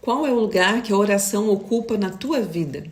Qual é o lugar que a oração ocupa na tua vida?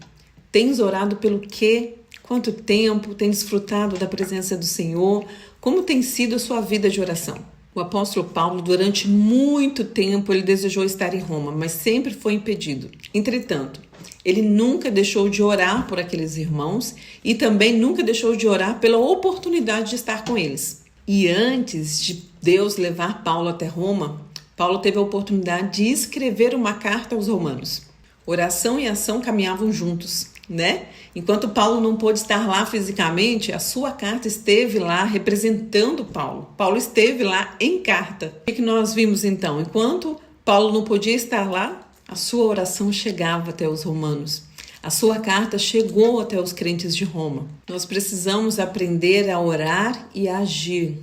Tens orado pelo quê? Quanto tempo? Tens desfrutado da presença do Senhor? Como tem sido a sua vida de oração? O apóstolo Paulo, durante muito tempo, ele desejou estar em Roma, mas sempre foi impedido. Entretanto, ele nunca deixou de orar por aqueles irmãos e também nunca deixou de orar pela oportunidade de estar com eles. E antes de Deus levar Paulo até Roma, Paulo teve a oportunidade de escrever uma carta aos romanos. Oração e ação caminhavam juntos, né? Enquanto Paulo não pôde estar lá fisicamente, a sua carta esteve lá representando Paulo. Paulo esteve lá em carta. O que nós vimos então? Enquanto Paulo não podia estar lá, a sua oração chegava até os romanos. A sua carta chegou até os crentes de Roma. Nós precisamos aprender a orar e a agir.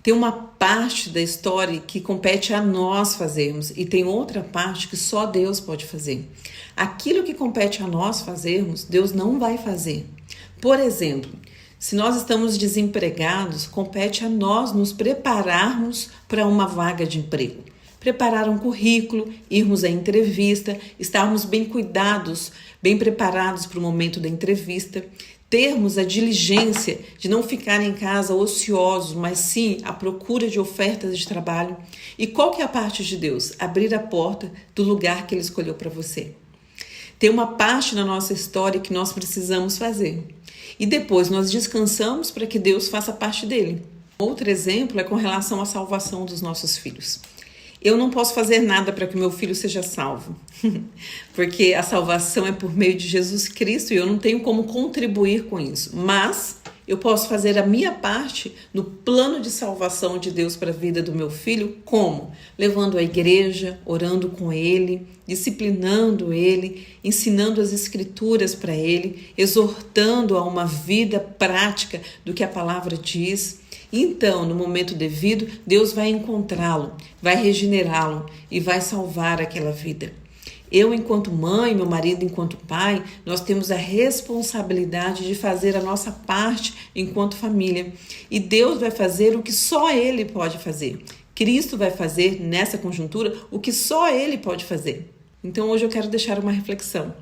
Tem uma parte da história que compete a nós fazermos e tem outra parte que só Deus pode fazer. Aquilo que compete a nós fazermos, Deus não vai fazer. Por exemplo, se nós estamos desempregados, compete a nós nos prepararmos para uma vaga de emprego. Preparar um currículo, irmos à entrevista, estarmos bem cuidados, bem preparados para o momento da entrevista, termos a diligência de não ficar em casa ociosos, mas sim à procura de ofertas de trabalho. E qual que é a parte de Deus? Abrir a porta do lugar que Ele escolheu para você. Tem uma parte na nossa história que nós precisamos fazer. E depois nós descansamos para que Deus faça parte dele. Outro exemplo é com relação à salvação dos nossos filhos. Eu não posso fazer nada para que meu filho seja salvo, porque a salvação é por meio de Jesus Cristo e eu não tenho como contribuir com isso. Mas eu posso fazer a minha parte no plano de salvação de Deus para a vida do meu filho, como? Levando à igreja, orando com ele, disciplinando ele, ensinando as escrituras para ele, exortando a uma vida prática do que a palavra diz. Então, no momento devido, Deus vai encontrá-lo, vai regenerá-lo e vai salvar aquela vida. Eu, enquanto mãe, meu marido, enquanto pai, nós temos a responsabilidade de fazer a nossa parte enquanto família. E Deus vai fazer o que só Ele pode fazer. Cristo vai fazer, nessa conjuntura, o que só Ele pode fazer. Então, hoje eu quero deixar uma reflexão.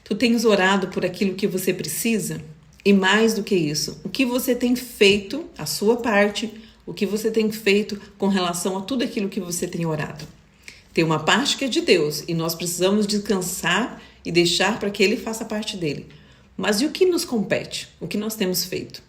Tu tens orado por aquilo que você precisa? E mais do que isso, o que você tem feito, a sua parte, o que você tem feito com relação a tudo aquilo que você tem orado. Tem uma parte que é de Deus e nós precisamos descansar e deixar para que Ele faça parte dele. Mas e o que nos compete? O que nós temos feito?